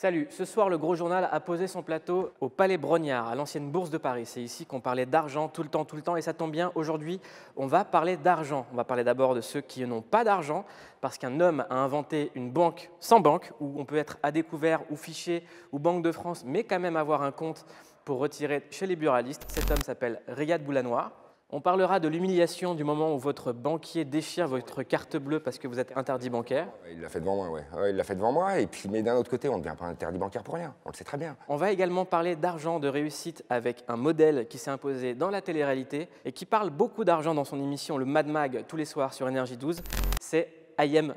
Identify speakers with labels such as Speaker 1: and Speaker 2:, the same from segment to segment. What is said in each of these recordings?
Speaker 1: Salut, ce soir le Gros Journal a posé son plateau au Palais Brongniart, à l'ancienne Bourse de Paris. C'est ici qu'on parlait d'argent tout le temps, et ça tombe bien, aujourd'hui on va parler d'argent. On va parler d'abord de ceux qui n'ont pas d'argent, parce qu'un homme a inventé une banque sans banque, où on peut être à découvert ou fiché, ou Banque de France, mais quand même avoir un compte pour retirer chez les buralistes. Cet homme s'appelle Riyad Boulanoir. On parlera de l'humiliation du moment où votre banquier déchire votre carte bleue parce que vous êtes interdit bancaire.
Speaker 2: Il l'a fait devant moi, ouais. Il l'a fait devant moi, et puis, mais d'un autre côté, on ne devient pas interdit bancaire pour rien, on le sait très bien.
Speaker 1: On va également parler d'argent, de réussite avec un modèle qui s'est imposé dans la télé-réalité et qui parle beaucoup d'argent dans son émission Le Mad Mag tous les soirs sur Énergie 12. C'est Ayem.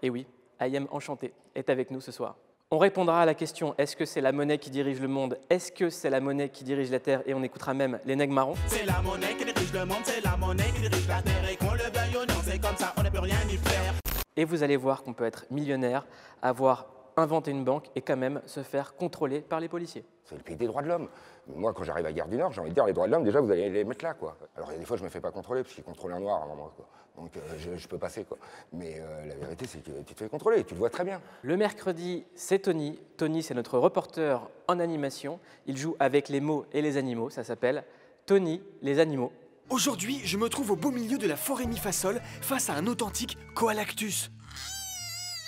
Speaker 1: Et oui, Ayem Enchanté est avec nous ce soir. On répondra à la question, est-ce que c'est la monnaie qui dirige le monde? Est-ce que c'est la monnaie qui dirige la Terre? Et on écoutera même les Nègres Marrons.
Speaker 3: C'est la monnaie qui dirige le monde, c'est la monnaie qui dirige la Terre. Et qu'on le veuille ou non, c'est comme ça, on ne peut rien y faire.
Speaker 1: Et vous allez voir qu'on peut être millionnaire, avoir inventé une banque et quand même se faire contrôler par les policiers.
Speaker 2: C'est le pays des droits de l'homme. Moi, quand j'arrive à Gare du Nord, j'ai envie de dire, les droits de l'homme, déjà, vous allez les mettre là, quoi. Alors, il y a des fois, je me fais pas contrôler, parce qu'ils contrôlent un noir avant moi, quoi. Donc, je peux passer, quoi. Mais la vérité, c'est que tu te fais contrôler, tu le vois très bien.
Speaker 1: Le mercredi, c'est Tony. Tony, c'est notre reporter en animation. Il joue avec les mots et les animaux. Ça s'appelle Tony, les animaux.
Speaker 4: Aujourd'hui, je me trouve au beau milieu de la forêt mi-fasole, face à un authentique Koalactus.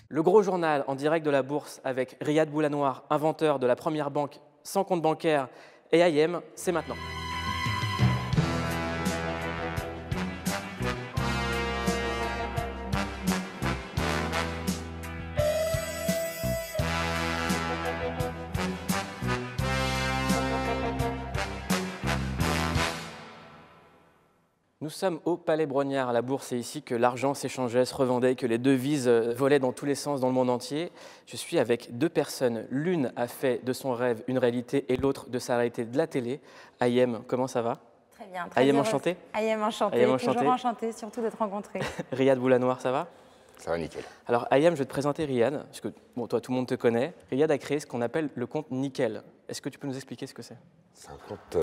Speaker 1: Le Gros Journal en direct de la bourse avec Riyad Boulanoir, inventeur de la première banque sans compte bancaire, et Ayem, c'est maintenant. Nous sommes au Palais Brongniart, à la bourse. C'est ici que l'argent s'échangeait, se revendait, que les devises volaient dans tous les sens dans le monde entier. Je suis avec deux personnes. L'une a fait de son rêve une réalité et l'autre de sa réalité de la télé. Ayem, comment ça va?
Speaker 5: Très bien. Très
Speaker 1: Ayem
Speaker 5: heureuse.
Speaker 1: enchanté.
Speaker 5: Ayem enchanté.
Speaker 1: Ayem enchanté.
Speaker 5: Toujours enchanté, surtout d'être rencontré.
Speaker 1: Riyad Boulanoir, ça va?
Speaker 2: Ça va nickel.
Speaker 1: Alors Ayem, je vais te présenter Riyad, parce que bon, toi, tout le monde te connaît. Riyad a créé ce qu'on appelle le compte Nickel. Est-ce que tu peux nous expliquer ce que c'est?
Speaker 2: C'est un compte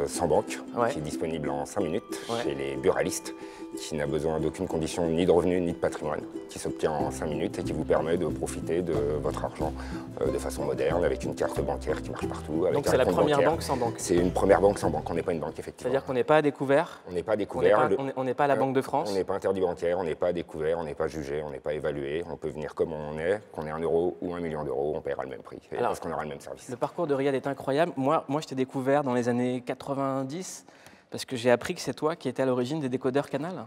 Speaker 2: sans banque,
Speaker 1: Ouais.
Speaker 2: qui est disponible en 5 minutes
Speaker 1: Ouais.
Speaker 2: chez les buralistes, qui n'a besoin d'aucune condition, ni de revenus, ni de patrimoine, qui s'obtient en 5 minutes et qui vous permet de profiter de votre argent de façon moderne, avec une carte bancaire qui marche partout. Avec
Speaker 1: Donc
Speaker 2: un
Speaker 1: c'est la
Speaker 2: compte
Speaker 1: première
Speaker 2: bancaire.
Speaker 1: banque sans banque.
Speaker 2: C'est une première banque sans banque, on n'est pas une banque, effectivement.
Speaker 1: C'est-à-dire qu'on n'est pas à découvert,
Speaker 2: On n'est pas à découvert.
Speaker 1: on n'est pas à la Banque de France.
Speaker 2: On n'est pas interdit bancaire, on n'est pas à découvert, on n'est pas jugé, on n'est pas évalué. On peut venir comme on est, qu'on ait 1 euro ou 1 million d'euros, on paiera le même prix,
Speaker 1: Alors,
Speaker 2: parce qu'on aura le même service.
Speaker 1: Le parcours de Riyad est incroyable. Moi je t'ai découvert dans les années 90 parce que j'ai appris que c'est toi qui étais à l'origine des décodeurs Canal.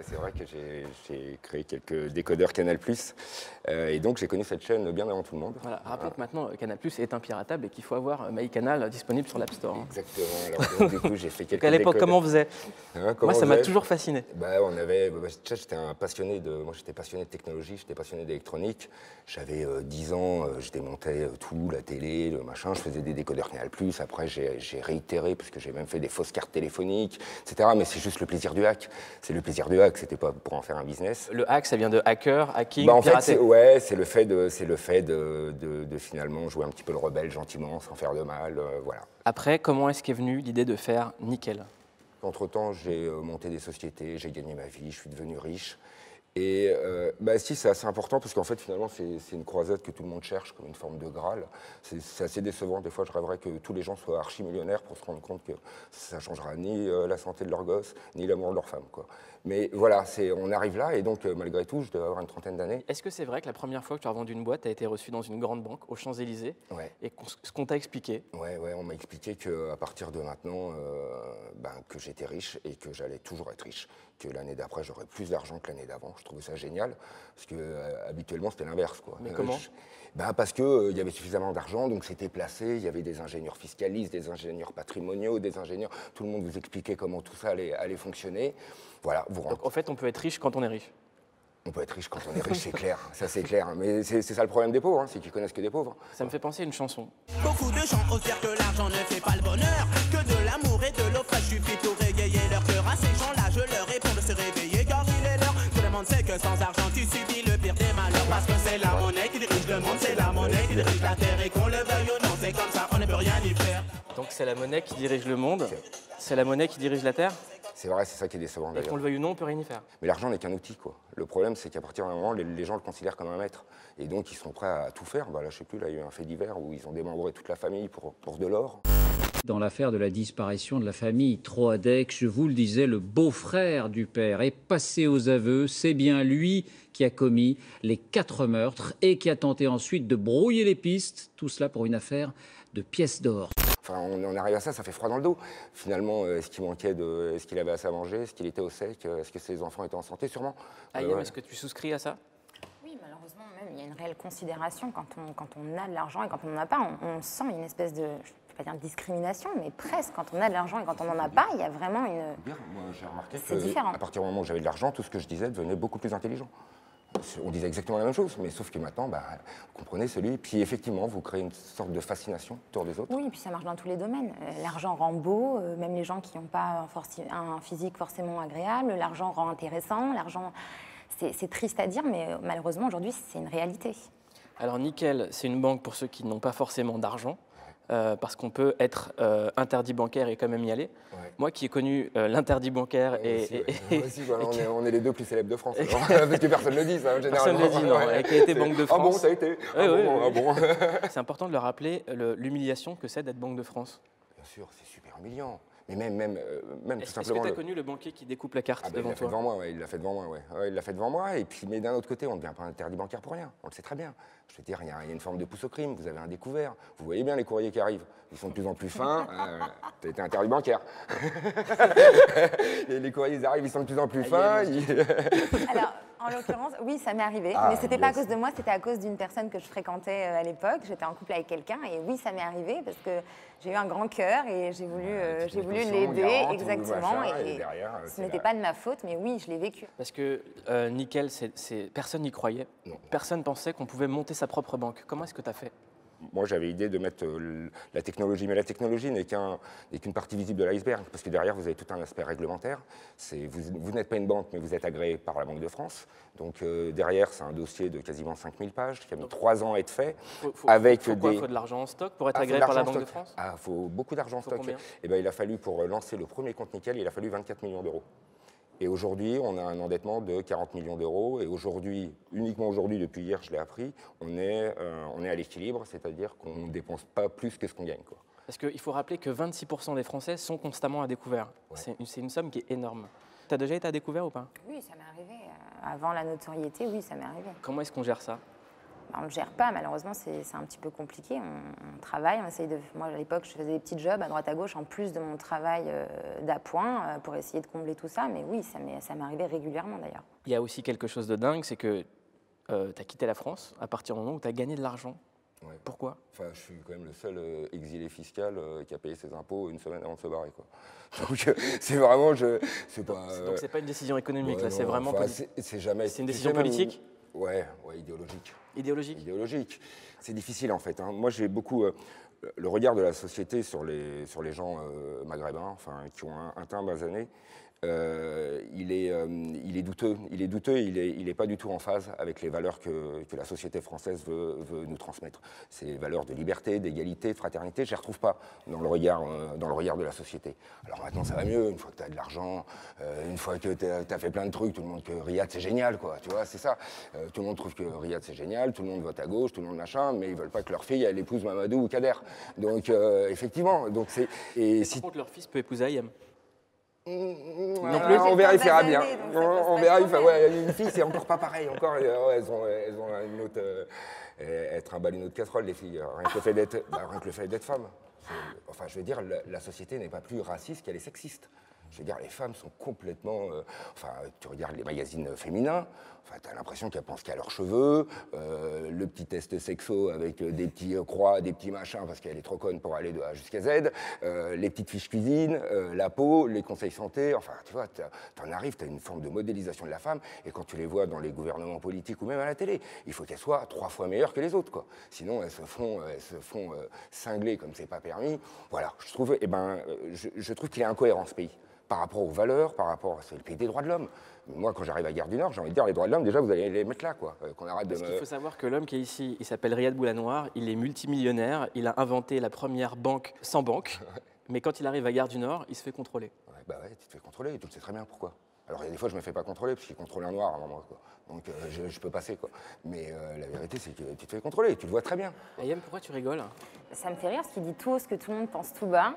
Speaker 2: C'est vrai que j'ai créé quelques décodeurs Canal+, et donc j'ai connu cette chaîne bien avant tout le monde.
Speaker 1: Voilà. Rappelez que maintenant Canal+ est impiratable et qu'il faut avoir MyCanal disponible sur l'App Store.
Speaker 2: Exactement. Alors, donc, du coup, j'ai fait quelques
Speaker 1: Donc à l'époque,
Speaker 2: décodeurs.
Speaker 1: comment on faisait?
Speaker 2: Hein, comment
Speaker 1: Moi, ça
Speaker 2: on
Speaker 1: m'a
Speaker 2: faisait
Speaker 1: toujours fasciné.
Speaker 2: On avait, j'étais un passionné moi j'étais passionné de technologie, j'étais passionné d'électronique. J'avais 10 ans, je démontais tout, la télé, le machin, je faisais des décodeurs Canal+. Après, j'ai réitéré, parce que j'ai même fait des fausses cartes téléphoniques, etc. Mais c'est juste le plaisir du hack. C'est le plaisir du hack, c'était pas pour en faire un business.
Speaker 1: Le hack, ça vient de hacker, hacking,
Speaker 2: En fait,
Speaker 1: pirater.
Speaker 2: c'est le fait de finalement jouer un petit peu le rebelle gentiment, sans faire de mal, voilà.
Speaker 1: Après, comment est-ce qu'est venue l'idée de faire Nickel?
Speaker 2: Entre-temps, j'ai monté des sociétés, j'ai gagné ma vie, je suis devenu riche. Et si, c'est assez important parce qu'en fait, finalement, c'est une croisade que tout le monde cherche comme une forme de Graal. C'est assez décevant. Des fois, je rêverais que tous les gens soient archi-millionnaires pour se rendre compte que ça ne changera ni la santé de leur gosse, ni l'amour de leur femme, quoi. Mais voilà, on arrive là et donc, malgré tout, je dois avoir une trentaine d'années.
Speaker 1: Est-ce que c'est vrai que la première fois que tu as vendu une boîte, tu as été reçu dans une grande banque aux Champs-Élysées?
Speaker 2: Ouais.
Speaker 1: Et ce qu'on t'a expliqué?
Speaker 2: Ouais, on m'a expliqué qu'à partir de maintenant, que j'étais riche et que j'allais toujours être riche. Que l'année d'après, j'aurais plus d'argent que l'année d'avant. Je trouvais ça génial, parce que habituellement, c'était l'inverse, quoi.
Speaker 1: Mais comment?
Speaker 2: Parce qu'il y avait suffisamment d'argent, donc c'était placé, il y avait des ingénieurs fiscalistes, des ingénieurs patrimoniaux, des ingénieurs... Tout le monde vous expliquait comment tout ça allait fonctionner. Voilà, vous rentrez.
Speaker 1: Donc en fait, on peut être riche quand on est riche.
Speaker 2: On peut être riche quand on est riche, c'est clair, ça c'est clair. Mais c'est ça le problème des pauvres, hein, c'est qu'ils connaissent que des pauvres.
Speaker 1: Ça me fait penser à une chanson.
Speaker 3: Beaucoup de gens osent dire que l'argent ne fait pas le bonheur, que de l'amour et de l'eau fraîche suffit pour régayer leur cœur. À ces gens-là, je leur réponds de se réveiller car il est l'heure. Tout le monde sait que sans argent, tu subis le pire des malheurs. Parce que c'est la monnaie qui dirige le monde, c'est la monnaie qui dirige la terre. Et qu'on le veuille ou non, c'est comme ça, on ne peut rien y faire.
Speaker 1: Donc c'est la monnaie qui dirige le monde, c'est la monnaie qui dirige la Terre?
Speaker 2: C'est vrai, c'est ça qui est décevant
Speaker 1: Et
Speaker 2: d'ailleurs.
Speaker 1: qu'on le veuille ou non, on ne peut rien y faire.
Speaker 2: Mais l'argent n'est qu'un outil, quoi. Le problème, c'est qu'à partir d'un moment, les gens le considèrent comme un maître. Et donc, ils sont prêts à tout faire. Bah, là, je sais plus, là, il y a eu un fait divers où ils ont démembré toute la famille pour de l'or.
Speaker 6: Dans l'affaire de la disparition de la famille Troadec, je vous le disais, le beau-frère du père est passé aux aveux. C'est bien lui qui a commis les 4 meurtres et qui a tenté ensuite de brouiller les pistes. Tout cela pour une affaire de pièces d'or.
Speaker 2: Enfin, on arrive à ça, ça fait froid dans le dos. Finalement, est-ce qu'il manquait de... Est-ce qu'il avait assez à manger? Est-ce qu'il était au sec? Est-ce que ses enfants étaient en santé? Sûrement.
Speaker 1: Ayem,
Speaker 2: Ouais.
Speaker 1: est-ce que tu souscris à ça?
Speaker 5: Oui, malheureusement, même, il y a une réelle considération quand on a de l'argent et quand on n'en a pas. On sent une espèce de, je ne vais pas dire de discrimination, mais presque. Quand on a de l'argent et quand on n'en a pas, il y a vraiment une...
Speaker 2: Moi, j'ai remarqué
Speaker 5: C'est différent.
Speaker 2: qu'à partir du moment où j'avais de l'argent, tout ce que je disais devenait beaucoup plus intelligent. On disait exactement la même chose, mais sauf que maintenant, bah, vous comprenez celui. Puis effectivement, vous créez une sorte de fascination autour des autres.
Speaker 5: Oui, et puis ça marche dans tous les domaines. L'argent rend beau, même les gens qui n'ont pas un physique forcément agréable. L'argent rend intéressant. L'argent, c'est triste à dire, mais malheureusement, aujourd'hui, c'est une réalité.
Speaker 1: Alors Nickel, c'est une banque pour ceux qui n'ont pas forcément d'argent, parce qu'on peut être interdit bancaire et quand même y aller.
Speaker 2: Ouais.
Speaker 1: Moi qui ai connu l'interdit bancaire
Speaker 2: Moi aussi, voilà, on est les deux plus célèbres de France. Alors, parce que personne ne le dit, ça,
Speaker 1: personne
Speaker 2: généralement.
Speaker 1: ne le dit, non,
Speaker 2: Ouais.
Speaker 1: qui a été Banque de
Speaker 2: Ah bon,
Speaker 1: France.
Speaker 2: ça a été? Ah
Speaker 1: Oui,
Speaker 2: bon,
Speaker 1: oui,
Speaker 2: ah bon.
Speaker 1: c'est important de leur rappeler l'humiliation que c'est d'être Banque de France.
Speaker 2: Bien sûr, c'est super humiliant. Mais même tout
Speaker 1: Est-ce que
Speaker 2: simplement...
Speaker 1: tu as connu le banquier qui découpe la carte
Speaker 2: Ah ben, il
Speaker 1: devant
Speaker 2: l'a fait
Speaker 1: toi?
Speaker 2: devant moi, ouais, il l'a fait devant moi, ouais. Ouais, il l'a fait devant moi, et puis, mais d'un autre côté, on ne devient pas interdit bancaire pour rien, on le sait très bien. Je veux dire, il y a une forme de pousse au crime, vous avez un découvert, vous voyez bien les courriers qui arrivent, ils sont de plus en plus fins, tu as été interdit bancaire. Et les courriers, ils arrivent, ils sont de plus en plus fins.
Speaker 5: Alors, en l'occurrence, oui, ça m'est arrivé.
Speaker 2: Ah,
Speaker 5: mais c'était pas à
Speaker 2: yes.
Speaker 5: cause de moi, c'était à cause d'une personne que je fréquentais à l'époque. J'étais en couple avec quelqu'un et oui, ça m'est arrivé parce que j'ai eu un grand cœur et j'ai voulu l'aider, exactement.
Speaker 2: Et derrière,
Speaker 5: ce
Speaker 2: c'est
Speaker 5: n'était
Speaker 2: la-
Speaker 5: pas de ma faute, mais oui, je l'ai vécu.
Speaker 1: Parce que Nickel, personne n'y croyait.
Speaker 2: Non.
Speaker 1: Personne pensait qu'on pouvait monter sa propre banque. Comment est-ce que tu as fait?
Speaker 2: Moi, j'avais l'idée de mettre la technologie, mais la technologie n'est qu'une partie visible de l'iceberg, parce que derrière, vous avez tout un aspect réglementaire. Vous n'êtes pas une banque, mais vous êtes agréé par la Banque de France. Donc derrière, c'est un dossier de quasiment 5000 pages qui a mis 3 ans à être fait.
Speaker 1: Faut
Speaker 2: Faut
Speaker 1: de l'argent en stock pour être
Speaker 2: faut de
Speaker 1: agréé par la
Speaker 2: l'argent en
Speaker 1: Banque de
Speaker 2: stock.
Speaker 1: France?
Speaker 2: Ah, faut beaucoup d'argent en
Speaker 1: Faut
Speaker 2: stock.
Speaker 1: combien?
Speaker 2: Et ben, il a fallu, pour lancer le premier compte Nickel, il a fallu 24 millions d'euros. Et aujourd'hui, on a un endettement de 40 millions d'euros. Et aujourd'hui, uniquement aujourd'hui, depuis hier, je l'ai appris, on est à l'équilibre, c'est-à-dire qu'on ne dépense pas plus que ce qu'on gagne, quoi.
Speaker 1: Parce qu'il faut rappeler que 26% des Français sont constamment à découvert.
Speaker 2: Ouais.
Speaker 1: C'est une somme qui est énorme. Tu as déjà été à découvert ou pas?
Speaker 5: Oui, ça m'est arrivé. Avant la notoriété, oui, ça m'est arrivé.
Speaker 1: Comment est-ce qu'on gère ça?
Speaker 5: On ne le gère pas, malheureusement, c'est un petit peu compliqué. On travaille, on essaye de... Moi, à l'époque, je faisais des petits jobs à droite à gauche, en plus de mon travail d'appoint, pour essayer de combler tout ça. Mais oui, ça m'est arrivé régulièrement, d'ailleurs.
Speaker 1: Il y a aussi quelque chose de dingue, c'est que tu as quitté la France à partir du moment où tu as gagné de l'argent.
Speaker 2: Ouais.
Speaker 1: Pourquoi?
Speaker 2: Enfin, je suis quand même le seul exilé fiscal qui a payé ses impôts une semaine avant de se barrer, quoi. Donc, c'est vraiment... c'est pas,
Speaker 1: Donc c'est pas une décision économique,
Speaker 2: ouais,
Speaker 1: là, c'est
Speaker 2: non,
Speaker 1: vraiment
Speaker 2: enfin,
Speaker 1: politique.
Speaker 2: c'est jamais...
Speaker 1: C'est une
Speaker 2: tu
Speaker 1: décision
Speaker 2: sais, même-
Speaker 1: politique?
Speaker 2: Ouais, idéologique.
Speaker 1: Idéologique?
Speaker 2: Idéologique. C'est difficile en fait, hein. Moi j'ai beaucoup le regard de la société sur les gens maghrébins, enfin qui ont un teint basané. Il est douteux. Il est douteux. Il est pas du tout en phase avec les valeurs que la société française veut nous transmettre. Ces valeurs de liberté, d'égalité, de fraternité, je les retrouve pas dans le regard de la société. Alors maintenant ça va mieux. Une fois que tu as de l'argent, une fois que tu as fait plein de trucs, tout le monde que Riyad c'est génial, quoi. Tu vois, c'est ça. Tout le monde trouve que Riyad c'est génial. Tout le monde vote à gauche, tout le monde machin, mais ils veulent pas que leur fille elle épouse Mamadou ou Kader. Donc effectivement, donc c'est et
Speaker 1: Par contre, leur fils peut épouser Ayem.
Speaker 2: non
Speaker 1: plus.
Speaker 2: on vérifiera
Speaker 5: J'ai
Speaker 2: bien.
Speaker 5: 15 années, donc ça pose
Speaker 2: On
Speaker 5: pas de
Speaker 2: vérifie.
Speaker 5: problème.
Speaker 2: Ouais, une fille, c'est encore pas pareil. Encore, elles ont une autre. Elles trimballent une autre casserole, les filles. Rien que le fait d'être femme. Enfin, je veux dire, la société n'est pas plus raciste qu'elle est sexiste. Je veux dire, les femmes sont complètement... enfin, tu regardes les magazines féminins, enfin, tu as l'impression qu'elles pensent qu'à leurs cheveux, le petit test sexo avec des petits croix, des petits machins, parce qu'elle est trop conne pour aller de A jusqu'à Z, les petites fiches cuisine, la peau, les conseils santé, enfin, tu vois, t'en arrives, tu as une forme de modélisation de la femme, et quand tu les vois dans les gouvernements politiques ou même à la télé, il faut qu'elles soient 3 fois meilleures que les autres, quoi. Sinon, elles se font cingler comme c'est pas permis. Voilà, je trouve, je trouve qu'il est incohérent, ce pays. Par rapport aux valeurs, par rapport à c'est le pays des droits de l'homme. Moi, quand j'arrive à Gare du Nord, j'ai envie de dire les droits de l'homme, déjà, vous allez les mettre là, quoi. Qu'on arrête de
Speaker 1: Parce qu'il faut savoir que l'homme qui est ici, il s'appelle Riyad Boulanoir, il est multimillionnaire, il a inventé la première banque sans banque. Mais quand il arrive à Gare du Nord, il se fait contrôler.
Speaker 2: Ouais, bah ouais, tu te fais contrôler et tu le sais très bien pourquoi. Alors, il y a des fois, je me fais pas contrôler parce qu'il contrôle un noir à un moment, quoi. Donc, je peux passer, quoi. Mais la vérité, c'est que tu te fais contrôler, tu le vois très bien.
Speaker 1: Ayem, pourquoi tu rigoles?
Speaker 5: Ça me fait rire parce qu'il dit tout ce que tout le monde pense tout bas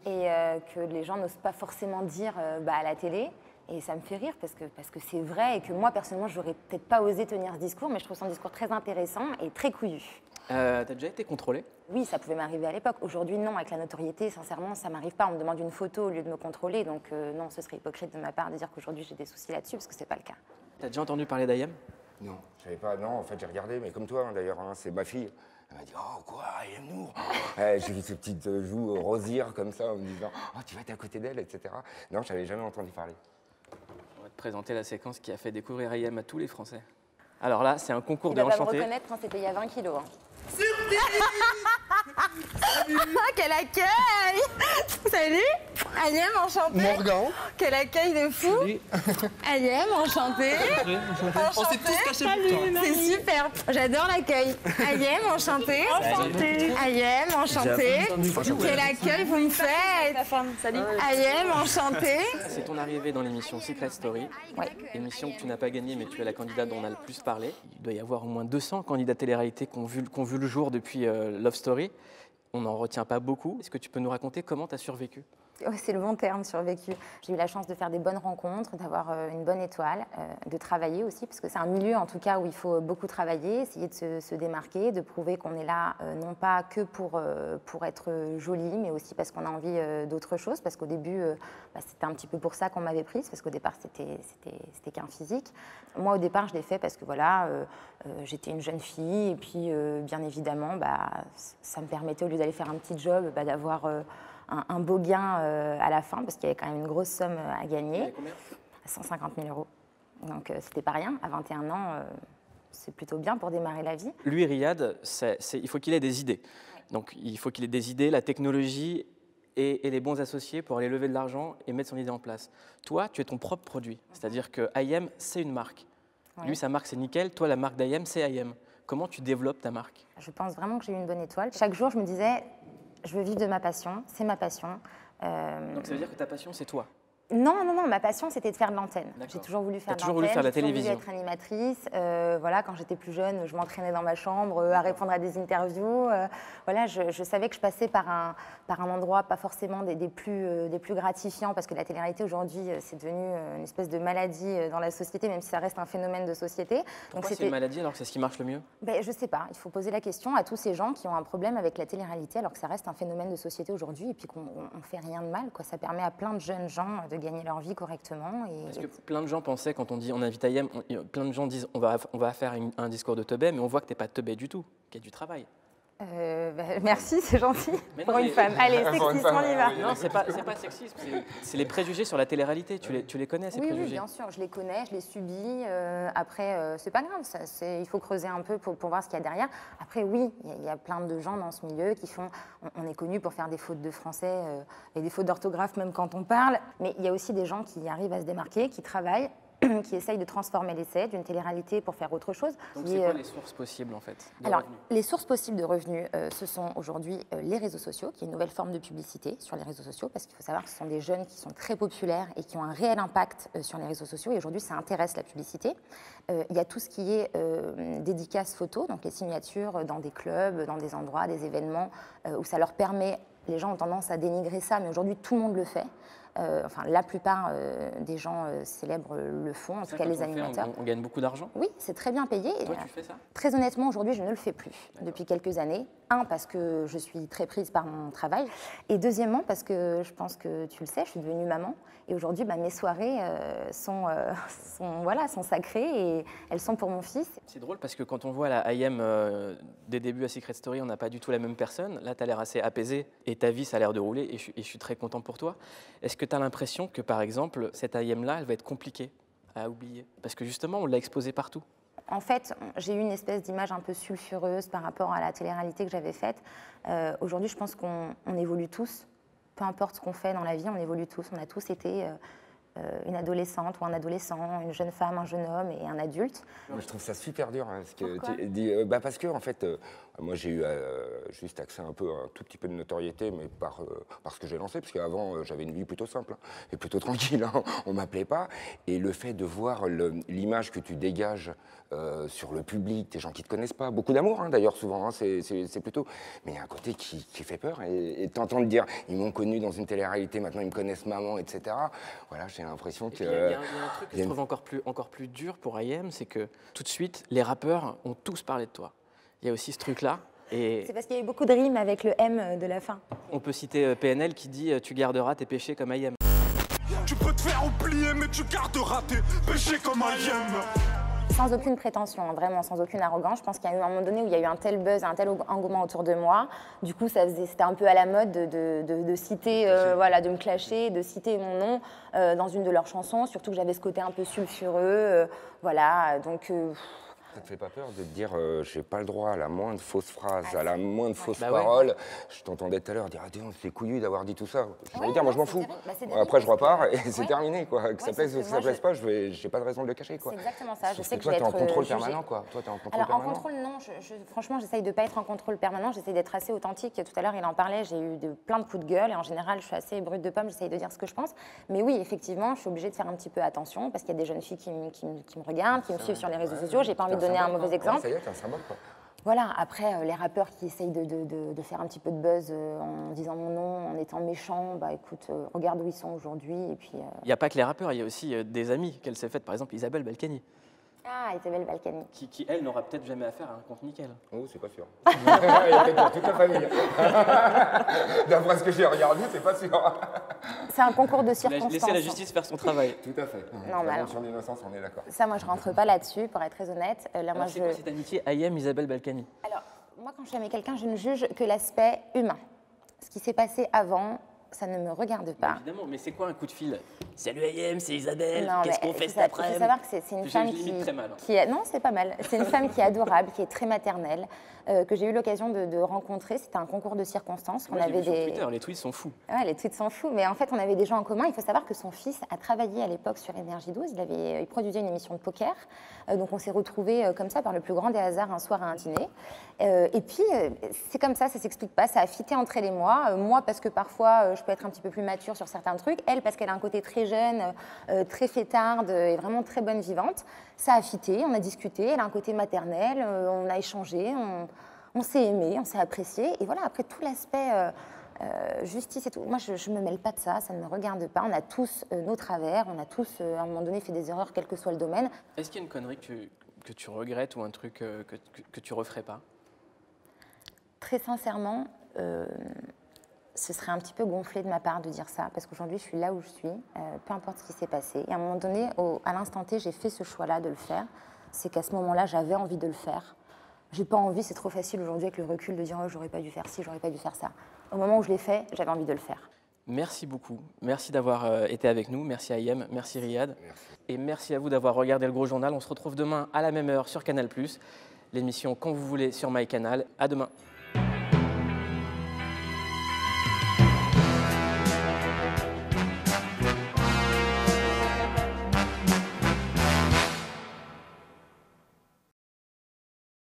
Speaker 5: et que les gens n'osent pas forcément dire à la télé. Et ça me fait rire parce que c'est vrai et que moi, personnellement, je n'aurais peut-être pas osé tenir ce discours, mais je trouve son discours très intéressant et très couillu.
Speaker 1: T'as déjà été contrôlé?
Speaker 5: Oui, ça pouvait m'arriver à l'époque. Aujourd'hui, non. Avec la notoriété, sincèrement, ça ne m'arrive pas. On me demande une photo au lieu de me contrôler. Donc non, ce serait hypocrite de ma part de dire qu'aujourd'hui, j'ai des soucis là-dessus parce que ce n'est pas le cas.
Speaker 1: T'as déjà entendu parler d'Ayem?
Speaker 2: Non, je savais pas. Non, en fait, j'ai regardé, mais comme toi, hein, d'ailleurs, hein, c'est ma fille. Elle m'a dit, oh quoi, Ayem Nour. J'ai vu ses petites joues rosir comme ça, en me disant, oh, tu vas être à côté d'elle, etc. Non, je n'avais jamais entendu parler.
Speaker 1: On va te présenter la séquence qui a fait découvrir Ayem à tous les Français. Alors là, c'est un concours
Speaker 5: Il
Speaker 1: de
Speaker 5: va pas me
Speaker 1: enchanté.
Speaker 5: reconnaître quand c'était il y a 20 kilos. Hein.
Speaker 7: Quel accueil! Salut! Ayem, enchanté!
Speaker 8: Morgan.
Speaker 7: Quel accueil de fou! Ayem, enchanté!
Speaker 8: On s'est tous cachés pour toi.
Speaker 7: C'est super! J'adore l'accueil! Ayem, enchanté! Ayem, enchanté! Quel accueil vous me faites!
Speaker 5: Salut!
Speaker 7: Ayem, enchanté!
Speaker 1: C'est ton arrivée dans l'émission Secret Story.
Speaker 5: Ouais.
Speaker 1: Émission que tu n'as pas gagnée, mais tu es la candidate dont on a le plus parlé. Il doit y avoir au moins 200 candidats télé-réalité qui ont vu le jour depuis Love Story. On n'en retient pas beaucoup. Est-ce que tu peux nous raconter comment tu as survécu?
Speaker 5: Ouais, c'est le bon terme, survécu. J'ai eu la chance de faire des bonnes rencontres, d'avoir une bonne étoile, de travailler aussi, parce que c'est un milieu en tout cas où il faut beaucoup travailler, essayer de se démarquer, de prouver qu'on est là non pas que pour être joli, mais aussi parce qu'on a envie d'autre chose, parce qu'au début, c'était un petit peu pour ça qu'on m'avait prise, parce qu'au départ, c'était qu'un physique. Moi, au départ, je l'ai fait parce que voilà, j'étais une jeune fille, et puis bien évidemment, ça me permettait, au lieu d'aller faire un petit job, d'avoir un beau gain à la fin, parce qu'il y avait quand même une grosse somme à gagner. 150 000 euros. Donc c'était pas rien. À 21 ans, c'est plutôt bien pour démarrer la vie.
Speaker 1: Lui, Riyad, il faut qu'il ait des idées. Donc il faut qu'il ait des idées, la technologie et les bons associés pour aller lever de l'argent et mettre son idée en place. Toi, tu es ton propre produit. C'est-à-dire que Ayem, c'est une marque.
Speaker 5: Ouais.
Speaker 1: Lui, sa marque, c'est Nickel. Toi, la marque d'Ayem, c'est Ayem. Comment tu développes ta marque?
Speaker 5: Je pense vraiment que j'ai eu une bonne étoile. Chaque jour, je me disais, je veux vivre de ma passion, c'est ma passion.
Speaker 1: Donc ça veut dire que ta passion, c'est toi?
Speaker 5: Non, ma passion, c'était de faire de l'antenne.
Speaker 1: D'accord.
Speaker 5: J'ai toujours voulu faire de
Speaker 1: T'as toujours voulu
Speaker 5: l'antenne,
Speaker 1: faire la
Speaker 5: j'ai toujours
Speaker 1: télévision.
Speaker 5: voulu être animatrice. Voilà, quand j'étais plus jeune, je m'entraînais dans ma chambre à répondre à des interviews. Voilà, je savais que je passais par un endroit pas forcément des plus gratifiants, parce que la télé-réalité aujourd'hui, c'est devenu une espèce de maladie dans la société, même si ça reste un phénomène de société.
Speaker 1: Pourquoi c'est une maladie alors que c'est ce qui marche le mieux?
Speaker 5: Je sais pas. Il faut poser la question à tous ces gens qui ont un problème avec la télé-réalité, alors que ça reste un phénomène de société aujourd'hui, et puis qu'on fait rien de mal, quoi. Ça permet à plein de jeunes gens de gagner leur vie correctement.
Speaker 1: Parce que plein de gens pensaient, quand on dit on invite Ayem, plein de gens disent on va faire un discours de teubé, mais on voit que tu n'es pas teubé du tout, qu'il y a du travail.
Speaker 5: Merci, c'est gentil.
Speaker 1: Mais
Speaker 5: pour
Speaker 1: non,
Speaker 5: une
Speaker 1: mais-
Speaker 5: femme. Allez, sexisme, on y va.
Speaker 1: Non, c'est pas sexisme, c'est les préjugés sur la télé-réalité. Tu les connais, ces
Speaker 5: Oui,
Speaker 1: préjugés?
Speaker 5: bien sûr, je les connais, je les subis. Après, c'est pas grave, il faut creuser un peu pour voir ce qu'il y a derrière. Après, oui, il y a plein de gens dans ce milieu qui font. On est connu pour faire des fautes de français et des fautes d'orthographe, même quand on parle. Mais il y a aussi des gens qui arrivent à se démarquer, qui travaillent, qui essayent de transformer l'essai d'une télé-réalité pour faire autre chose.
Speaker 1: Donc c'est quoi les sources possibles en fait de
Speaker 5: Alors,
Speaker 1: revenus?
Speaker 5: les sources possibles de revenus, ce sont aujourd'hui les réseaux sociaux, qui est une nouvelle forme de publicité sur les réseaux sociaux, parce qu'il faut savoir que ce sont des jeunes qui sont très populaires et qui ont un réel impact sur les réseaux sociaux, et aujourd'hui ça intéresse la publicité. Il y a tout ce qui est dédicace photo, donc les signatures dans des clubs, dans des endroits, des événements, où ça leur permet, les gens ont tendance à dénigrer ça, mais aujourd'hui tout le monde le fait. Enfin, la plupart des gens célèbres le font, en tout cas les animateurs.
Speaker 1: On gagne beaucoup d'argent?
Speaker 5: Oui, c'est très bien payé.
Speaker 1: Toi, tu fais ça?
Speaker 5: Très honnêtement, aujourd'hui, je ne le fais plus depuis quelques années. Un, parce que je suis très prise par mon travail. Et deuxièmement, parce que je pense que tu le sais, je suis devenue maman. Et aujourd'hui, mes soirées sont sacrées et elles sont pour mon fils.
Speaker 1: C'est drôle parce que quand on voit la Ayem des débuts à Secret Story, on n'a pas du tout la même personne. Là, tu as l'air assez apaisé et ta vie, ça a l'air de rouler et je suis très content pour toi. Est-ce que tu as l'impression que, par exemple, cette Ayem-là, elle va être compliquée à oublier? Parce que justement, on l'a exposée partout.
Speaker 5: En fait, j'ai eu une espèce d'image un peu sulfureuse par rapport à la télé-réalité que j'avais faite. Aujourd'hui, je pense qu'on évolue tous. Peu importe ce qu'on fait dans la vie, on évolue tous. On a tous été une adolescente ou un adolescent, une jeune femme, un jeune homme et un adulte.
Speaker 2: Moi, je trouve ça super dur. Hein, parce que
Speaker 5: Pourquoi
Speaker 2: tu dis, parce que, en fait, moi, j'ai eu juste accès un tout petit peu de notoriété, mais par ce que j'ai lancé, parce qu'avant, j'avais une vie plutôt simple hein, et plutôt tranquille. Hein, on ne m'appelait pas. Et le fait de voir l'image que tu dégages sur le public, des gens qui ne te connaissent pas, beaucoup d'amour hein, d'ailleurs, souvent, hein, c'est plutôt. Mais il y a un côté qui fait peur. Et t'entends dire, ils m'ont connu dans une télé-réalité, maintenant ils me connaissent maman, etc. Voilà, j'ai l'impression que.
Speaker 1: Il y a un truc que je trouve encore plus dur pour IAM, c'est que tout de suite, les rappeurs ont tous parlé de toi. Il y a aussi ce truc-là.
Speaker 5: C'est parce qu'il y a eu beaucoup de rimes avec le M de la fin.
Speaker 1: On peut citer PNL qui dit « Tu garderas tes péchés comme IAM ».
Speaker 4: Tu peux te faire oublier, mais tu garderas tes péchés comme IAM.
Speaker 5: Sans aucune prétention, hein, vraiment sans aucune arrogance. Je pense qu'il y a eu un moment donné où il y a eu un tel buzz, un tel engouement autour de moi. Du coup, c'était un peu à la mode de citer, voilà, de me clasher, de citer mon nom dans une de leurs chansons. Surtout que j'avais ce côté un peu sulfureux, voilà. Donc.
Speaker 2: Ça te fait pas peur de te dire j'ai pas le droit à la moindre fausse phrase, à la moindre fausse parole. Ouais. Je t'entendais tout à l'heure dire c'est couillu d'avoir dit tout ça. Je vais dire moi je m'en fous. Après je repars et c'est terminé quoi. Que ça plaise ou que ça plaise pas, j'ai pas de raison de le cacher quoi.
Speaker 5: C'est exactement ça. Je sais que
Speaker 2: toi
Speaker 5: je vais
Speaker 2: t'es en contrôle
Speaker 5: jugée.
Speaker 2: Permanent quoi. Toi t'es en contrôle
Speaker 5: Alors
Speaker 2: permanent.
Speaker 5: en contrôle non. Franchement j'essaye de pas être en contrôle permanent. J'essaye d'être assez authentique. Tout à l'heure il en parlait. J'ai eu plein de coups de gueule et en général je suis assez brute de pomme. J'essaye de dire ce que je pense. Mais oui effectivement je suis obligée de faire un petit peu attention parce qu'il y a des jeunes filles qui me regardent, qui me suivent sur les réseaux sociaux. J'ai pas envie de donner un mauvais exemple.
Speaker 2: Ça y est, t'es un symbole, quoi.
Speaker 5: Voilà, après, les rappeurs qui essayent de faire un petit peu de buzz en disant mon nom, en étant méchants, bah écoute, regarde où ils sont aujourd'hui. Et puis.
Speaker 1: Il n'y a pas que les rappeurs, il y a aussi des amis qu'elle s'est faites, par exemple Isabelle Balkany.
Speaker 5: Ah, Isabelle Balkany.
Speaker 1: Qui elle, n'aura peut-être jamais affaire à un compte nickel.
Speaker 2: Oh, c'est pas sûr. Il y a peut-être pour toute la famille. D'après ce que j'ai regardé, c'est pas sûr.
Speaker 5: C'est un concours de circonstances.
Speaker 1: Laissez la justice faire son travail.
Speaker 2: Tout à fait.
Speaker 5: Non, mais
Speaker 2: sur l'innocence, on est d'accord.
Speaker 5: Ça, moi, je rentre pas là-dessus, pour être très honnête.
Speaker 1: Là, c'est quoi cette amitié IAM Isabelle Balkany?
Speaker 5: Alors, moi, quand je suis avec quelqu'un, je ne juge que l'aspect humain. Ce qui s'est passé avant, ça ne me regarde pas.
Speaker 1: Mais évidemment, mais c'est quoi un coup de fil? Salut IAM, c'est Isabelle,
Speaker 5: non,
Speaker 1: qu'est-ce qu'on fait cet
Speaker 5: Il
Speaker 1: après-midi?
Speaker 5: faut savoir que c'est une femme qui est... Non, c'est pas mal. C'est une femme qui est adorable, qui est très maternelle, que j'ai eu l'occasion de rencontrer. C'était un concours de circonstances.
Speaker 1: Moi, j'ai vu sur Twitter, les tweets sont fous.
Speaker 5: Ouais, les tweets sont fous, mais en fait, on avait des gens en commun. Il faut savoir que son fils a travaillé à l'époque sur Énergie 12. Il produisait une émission de poker. Donc, on s'est retrouvés comme ça, par le plus grand des hasards, un soir à un dîner. Et puis, c'est comme ça s'explique pas. Ça a fité entre elle et moi. Moi, parce que parfois, je peux être un petit peu plus mature sur certains trucs. Elle, parce qu'elle a un côté très jeune, très fêtarde et vraiment très bonne vivante. Ça a fité, on a discuté. Elle a un côté maternel, on a échangé, on s'est aimé, on s'est apprécié. Et voilà, après tout l'aspect justice et tout, moi, je ne me mêle pas de ça, ça ne me regarde pas. On a tous nos travers, on a tous, à un moment donné, fait des erreurs, quel que soit le domaine.
Speaker 1: Est-ce qu'il y a une connerie que tu regrettes ou un truc que tu referais pas?
Speaker 5: Très sincèrement, ce serait un petit peu gonflé de ma part de dire ça, parce qu'aujourd'hui, je suis là où je suis, peu importe ce qui s'est passé. Et à un moment donné, à l'instant T, j'ai fait ce choix-là de le faire. C'est qu'à ce moment-là, j'avais envie de le faire. J'ai pas envie, c'est trop facile aujourd'hui avec le recul de dire oh, j'aurais pas dû faire ci, j'aurais pas dû faire ça. Au moment où je l'ai fait, j'avais envie de le faire.
Speaker 1: Merci beaucoup. Merci d'avoir été avec nous. Merci à IAM, merci Riyad. Merci. Et merci à vous d'avoir regardé Le Gros Journal. On se retrouve demain à la même heure sur Canal+. L'émission quand vous voulez sur MyCanal. À demain.